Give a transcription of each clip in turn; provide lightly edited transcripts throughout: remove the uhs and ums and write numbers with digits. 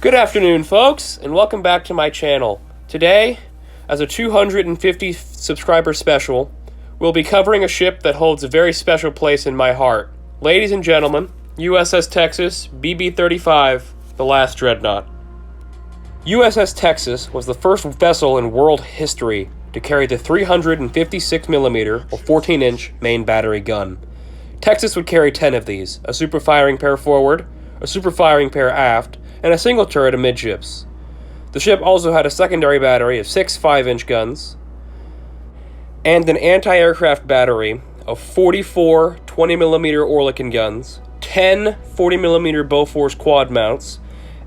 Good afternoon, folks, and welcome back to my channel. Today, as a 250 subscriber special, we'll be covering a ship that holds a very special place in my heart. Ladies and gentlemen, USS Texas Bb-35, the last dreadnought. USS Texas was the first vessel in world history to carry the 356mm or 14-inch main battery gun. Texas would carry 10 of these, a super firing pair forward, a super firing pair aft, and a single turret amidships. The ship also had a secondary battery of 6 5-inch guns, and an anti-aircraft battery of 44 20mm Oerlikon guns, 10 40mm Bofors quad mounts,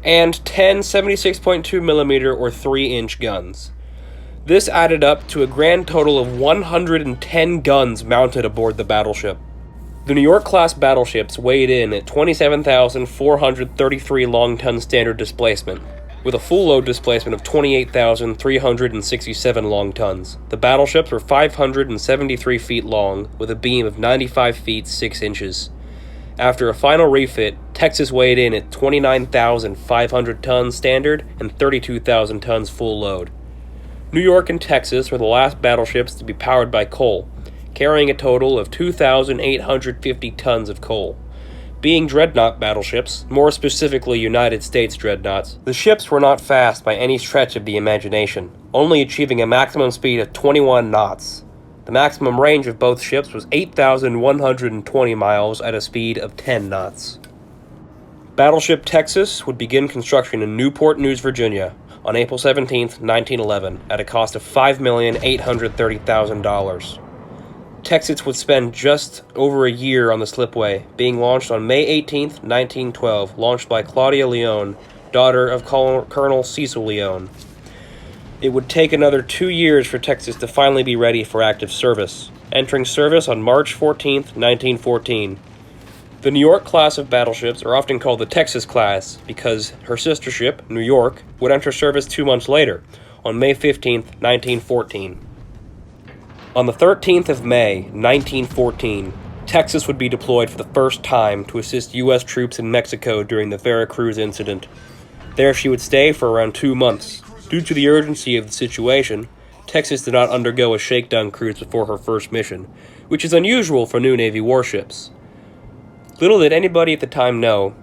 and 10 76.2mm or 3-inch guns. This added up to a grand total of 110 guns mounted aboard the battleship. The New York-class battleships weighed in at 27,433 long-ton standard displacement, with a full load displacement of 28,367 long tons. The battleships were 573 feet long, with a beam of 95 feet 6 inches. After a final refit, Texas weighed in at 29,500 tons standard and 32,000 tons full load. New York and Texas were the last battleships to be powered by coal, carrying a total of 2,850 tons of coal. Being dreadnought battleships, more specifically United States dreadnoughts, the ships were not fast by any stretch of the imagination, only achieving a maximum speed of 21 knots. The maximum range of both ships was 8,120 miles at a speed of 10 knots. Battleship Texas would begin construction in Newport News, Virginia, on April 17, 1911, at a cost of $5,830,000. Texas would spend just over a year on the slipway, being launched on May 18, 1912, launched by Claudia Leone, daughter of Colonel Cecil Leone. It would take another 2 years for Texas to finally be ready for active service, entering service on March 14, 1914. The New York class of battleships are often called the Texas class because her sister ship, New York, would enter service 2 months later, on May 15, 1914. On the 13th of May, 1914, Texas would be deployed for the first time to assist U.S. troops in Mexico during the Veracruz incident. There she would stay for around 2 months. Due to the urgency of the situation, Texas did not undergo a shakedown cruise before her first mission, which is unusual for new Navy warships. Little did anybody at the time know,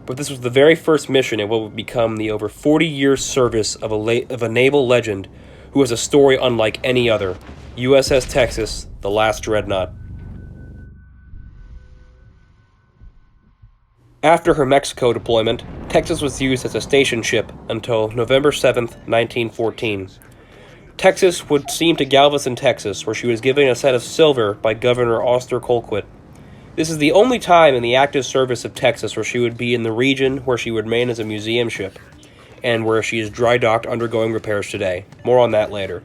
but this was the very first mission in what would become the over 40-year service of a naval legend who has a story unlike any other. USS Texas, the last dreadnought. After her Mexico deployment, Texas was used as a station ship until November 7, 1914. Texas would steam to Galveston, Texas, where she was given a set of silver by Governor Oster Colquitt. This is the only time in the active service of Texas where she would be in the region where she would remain as a museum ship, and where she is dry docked undergoing repairs today. More on that later.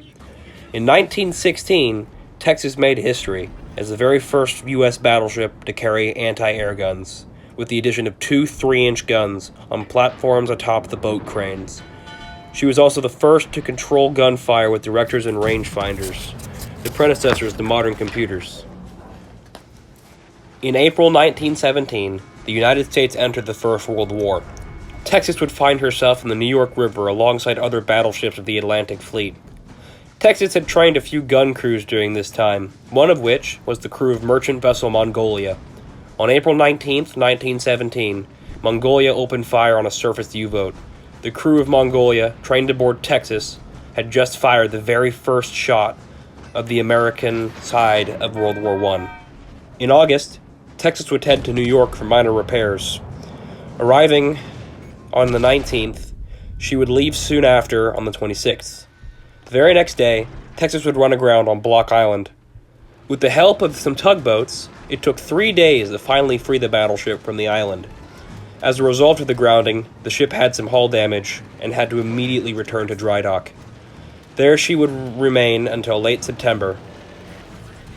In 1916, Texas made history as the very first U.S. battleship to carry anti-air guns, with the addition of 2 3-inch guns on platforms atop the boat cranes. She was also the first to control gunfire with directors and rangefinders, the predecessors to modern computers. In April 1917, the United States entered the First World War. Texas would find herself in the New York River alongside other battleships of the Atlantic Fleet. Texas had trained a few gun crews during this time, one of which was the crew of merchant vessel Mongolia. On April 19, 1917, Mongolia opened fire on a surface U-boat. The crew of Mongolia, trained aboard Texas, had just fired the very first shot of the American side of World War I. In August, Texas would head to New York for minor repairs. Arriving on the 19th, she would leave soon after on the 26th. The very next day, Texas would run aground on Block Island. With the help of some tugboats, it took 3 days to finally free the battleship from the island. As a result of the grounding, the ship had some hull damage and had to immediately return to dry dock. There she would remain until late September.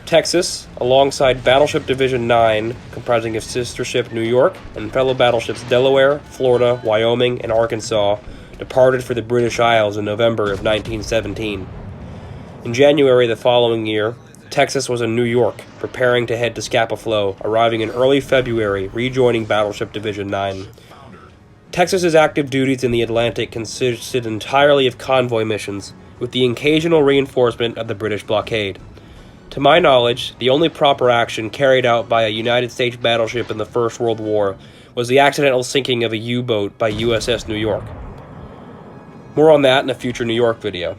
Texas, alongside Battleship Division 9, comprising of sister ship New York and fellow battleships Delaware, Florida, Wyoming, and Arkansas, departed for the British Isles in November of 1917. In January the following year, Texas was in New York, preparing to head to Scapa Flow, arriving in early February, rejoining Battleship Division 9. Texas's active duties in the Atlantic consisted entirely of convoy missions, with the occasional reinforcement of the British blockade. To my knowledge, the only proper action carried out by a United States battleship in the First World War was the accidental sinking of a U-boat by USS New York. More on that in a future New York video.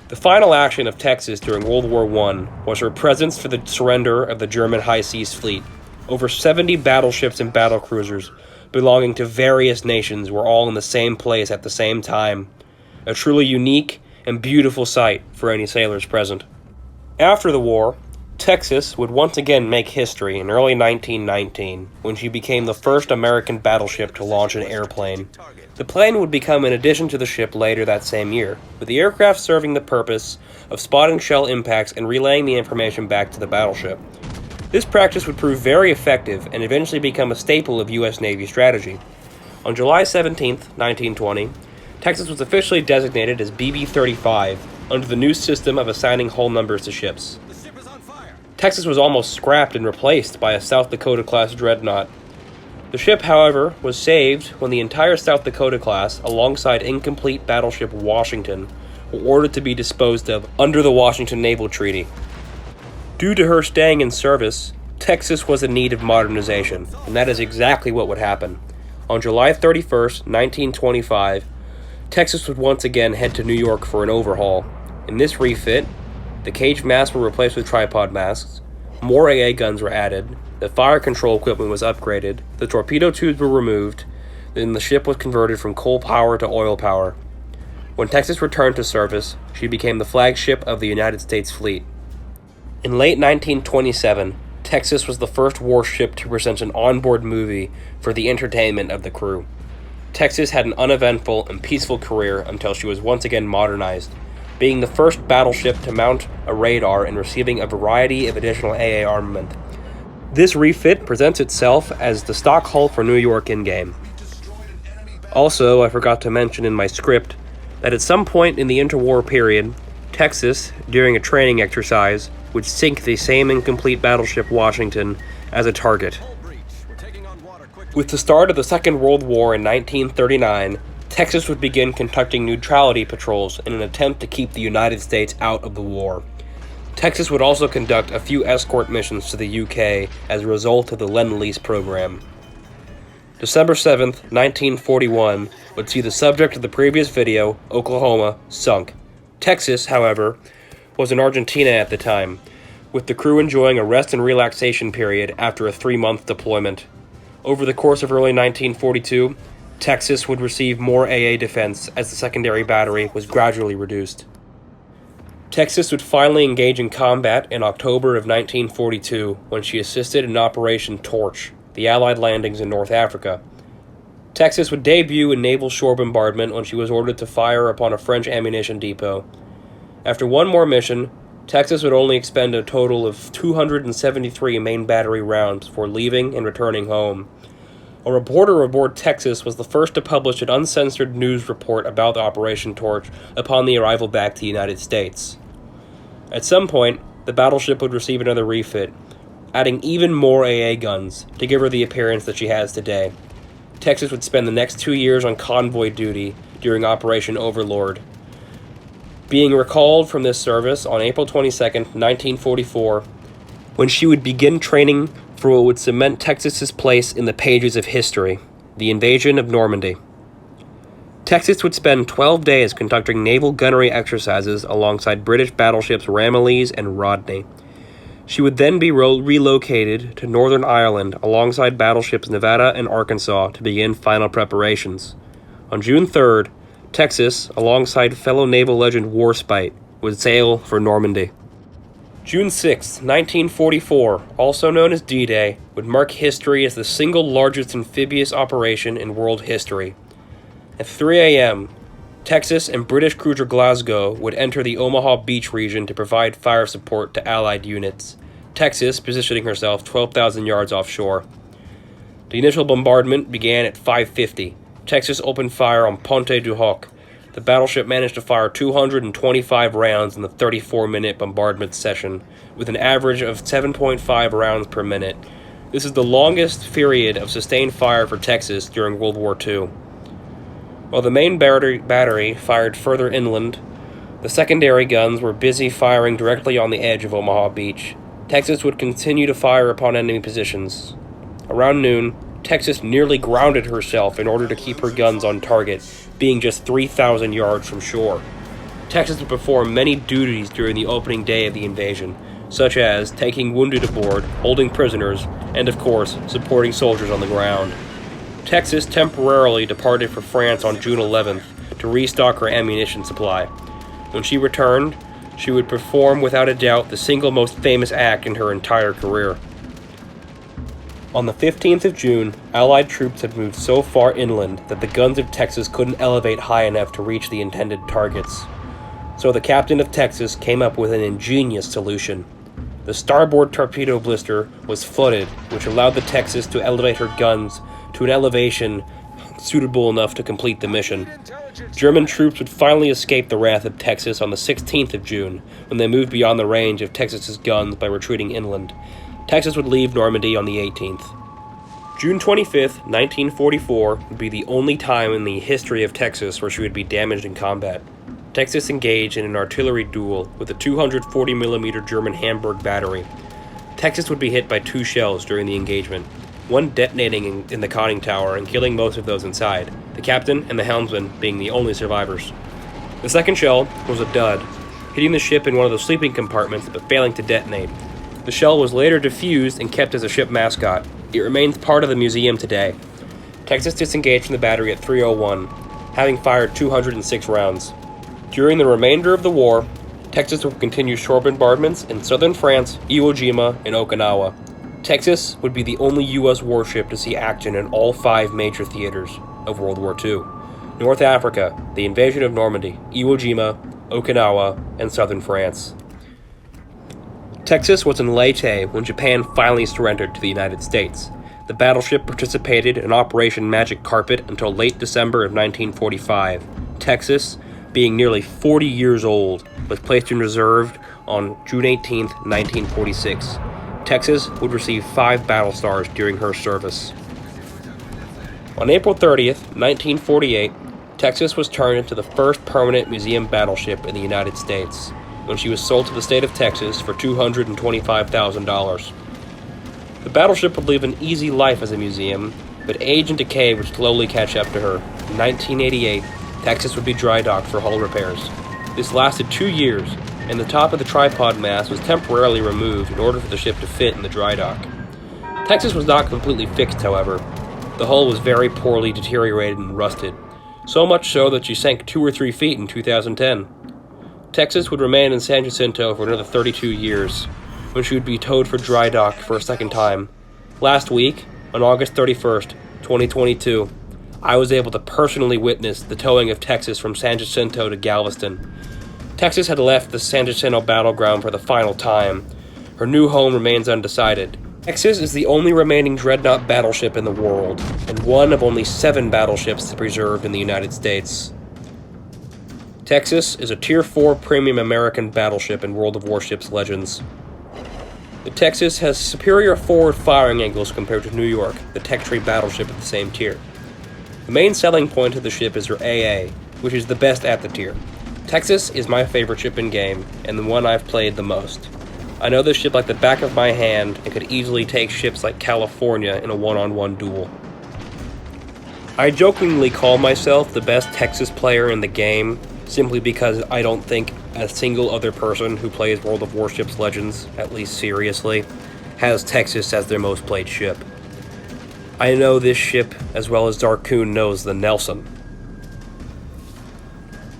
The final action of Texas during World War I was her presence for the surrender of the German High Seas Fleet. Over 70 battleships and battlecruisers belonging to various nations were all in the same place at the same time. A truly unique and beautiful sight for any sailors present. After the war, Texas would once again make history in early 1919 when she became the first American battleship to launch an airplane. The plane would become an addition to the ship later that same year, with the aircraft serving the purpose of spotting shell impacts and relaying the information back to the battleship. This practice would prove very effective and eventually become a staple of U.S. Navy strategy. On July 17, 1920, Texas was officially designated as BB-35 under the new system of assigning hull numbers to ships. Texas was almost scrapped and replaced by a South Dakota-class dreadnought. The ship, however, was saved when the entire South Dakota class, alongside incomplete battleship Washington, were ordered to be disposed of under the Washington Naval Treaty. Due to her staying in service, Texas was in need of modernization, and that is exactly what would happen. On July 31, 1925, Texas would once again head to New York for an overhaul. In this refit, the cage masts were replaced with tripod masts, more AA guns were added, the fire control equipment was upgraded, the torpedo tubes were removed, then the ship was converted from coal power to oil power. When Texas returned to service, she became the flagship of the United States fleet. In late 1927, Texas was the first warship to present an onboard movie for the entertainment of the crew. Texas had an uneventful and peaceful career until she was once again modernized, being the first battleship to mount a radar and receiving a variety of additional AA armament. This refit presents itself as the stock hull for New York in-game. Also, I forgot to mention in my script that at some point in the interwar period, Texas, during a training exercise, would sink the same incomplete battleship Washington as a target. With the start of the Second World War in 1939, Texas would begin conducting neutrality patrols in an attempt to keep the United States out of the war. Texas would also conduct a few escort missions to the UK as a result of the Lend-Lease program. December 7th, 1941, would see the subject of the previous video, Oklahoma, sunk. Texas, however, was in Argentina at the time, with the crew enjoying a rest and relaxation period after a 3-month deployment. Over the course of early 1942, Texas would receive more AA defense as the secondary battery was gradually reduced. Texas would finally engage in combat in October of 1942 when she assisted in Operation Torch, the Allied landings in North Africa. Texas would debut in naval shore bombardment when she was ordered to fire upon a French ammunition depot. After one more mission, Texas would only expend a total of 273 main battery rounds before leaving and returning home. A reporter aboard Texas was the first to publish an uncensored news report about Operation Torch upon the arrival back to the United States. At some point, the battleship would receive another refit, adding even more AA guns to give her the appearance that she has today. Texas would spend the next 2 years on convoy duty during Operation Overlord. Being recalled from this service on April 22, 1944, when she would begin training for what would cement Texas's place in the pages of history, the invasion of Normandy. Texas would spend 12 days conducting naval gunnery exercises alongside British battleships Ramillies and Rodney. She would then be relocated to Northern Ireland alongside battleships Nevada and Arkansas to begin final preparations. On June 3rd, Texas, alongside fellow naval legend Warspite, would sail for Normandy. June 6, 1944, also known as D-Day, would mark history as the single largest amphibious operation in world history. At 3 a.m., Texas and British cruiser Glasgow would enter the Omaha Beach region to provide fire support to Allied units, Texas positioning herself 12,000 yards offshore. The initial bombardment began at 5:50. Texas opened fire on Ponte du Hoc. The battleship managed to fire 225 rounds in the 34-minute bombardment session, with an average of 7.5 rounds per minute. This is the longest period of sustained fire for Texas during World War II. While the main battery fired further inland, the secondary guns were busy firing directly on the edge of Omaha Beach. Texas would continue to fire upon enemy positions. Around noon, Texas nearly grounded herself in order to keep her guns on target, being just 3,000 yards from shore. Texas would perform many duties during the opening day of the invasion, such as taking wounded aboard, holding prisoners, and of course, supporting soldiers on the ground. Texas temporarily departed for France on June 11th to restock her ammunition supply. When she returned, she would perform without a doubt the single most famous act in her entire career. On the 15th of June, Allied troops had moved so far inland that the guns of Texas couldn't elevate high enough to reach the intended targets. So the captain of Texas came up with an ingenious solution. The starboard torpedo blister was flooded, which allowed the Texas to elevate her guns to an elevation suitable enough to complete the mission. German troops would finally escape the wrath of Texas on the 16th of June, when they moved beyond the range of Texas's guns by retreating inland. Texas would leave Normandy on the 18th. June 25th, 1944, would be the only time in the history of Texas where she would be damaged in combat. Texas engaged in an artillery duel with a 240mm German Hamburg battery. Texas would be hit by 2 shells during the engagement, one detonating in the conning tower and killing most of those inside, the captain and the helmsman being the only survivors. The second shell was a dud, hitting the ship in one of the sleeping compartments but failing to detonate. The shell was later defused and kept as a ship mascot. It remains part of the museum today. Texas disengaged from the battery at 3:01, having fired 206 rounds. During the remainder of the war, Texas would continue shore bombardments in southern France, Iwo Jima, and Okinawa. Texas would be the only U.S. warship to see action in all 5 major theaters of World War II. North Africa, the invasion of Normandy, Iwo Jima, Okinawa, and southern France. Texas was in Leyte when Japan finally surrendered to the United States. The battleship participated in Operation Magic Carpet until late December of 1945. Texas, being nearly 40 years old, was placed in reserve on June 18, 1946. Texas would receive 5 battle stars during her service. On April 30th, 1948, Texas was turned into the first permanent museum battleship in the United States, when she was sold to the state of Texas for $225,000. The battleship would live an easy life as a museum, but age and decay would slowly catch up to her. In 1988, Texas would be dry docked for hull repairs. This lasted 2 years, and the top of the tripod mast was temporarily removed in order for the ship to fit in the dry dock. Texas was not completely fixed, however. The hull was very poorly deteriorated and rusted, so much so that she sank 2 or 3 feet in 2010. Texas would remain in San Jacinto for another 32 years, when she would be towed for dry dock for a second time. Last week, on August 31st, 2022, I was able to personally witness the towing of Texas from San Jacinto to Galveston. Texas had left the San Jacinto battleground for the final time. Her new home remains undecided. Texas is the only remaining dreadnought battleship in the world, and one of only 7 battleships preserved in the United States. Texas is a Tier 4 premium American battleship in World of Warships Legends. The Texas has superior forward firing angles compared to New York, the tech tree battleship of the same tier. The main selling point of the ship is her AA, which is the best at the tier. Texas is my favorite ship in game, and the one I've played the most. I know this ship like the back of my hand, and could easily take ships like California in a one-on-one duel. I jokingly call myself the best Texas player in the game, simply because I don't think a single other person who plays World of Warships Legends, at least seriously, has Texas as their most played ship. I know this ship as well as Darkoon knows the Nelson.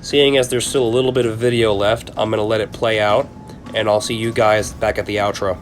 Seeing as there's still a little bit of video left, I'm going to let it play out, and I'll see you guys back at the outro.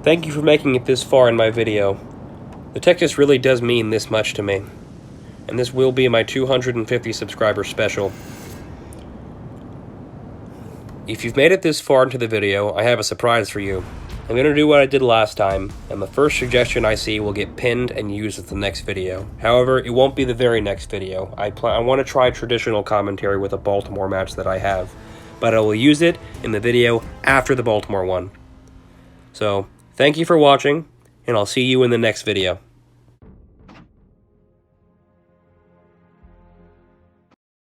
Thank you for making it this far in my video. The Texas really does mean this much to me, and this will be my 250 subscriber special. If you've made it this far into the video, I have a surprise for you. I'm going to do what I did last time, and the first suggestion I see will get pinned and used as the next video. However, it won't be the very next video. I want to try traditional commentary with a Baltimore match that I have, but I will use it in the video after the Baltimore one. So, thank you for watching, and I'll see you in the next video.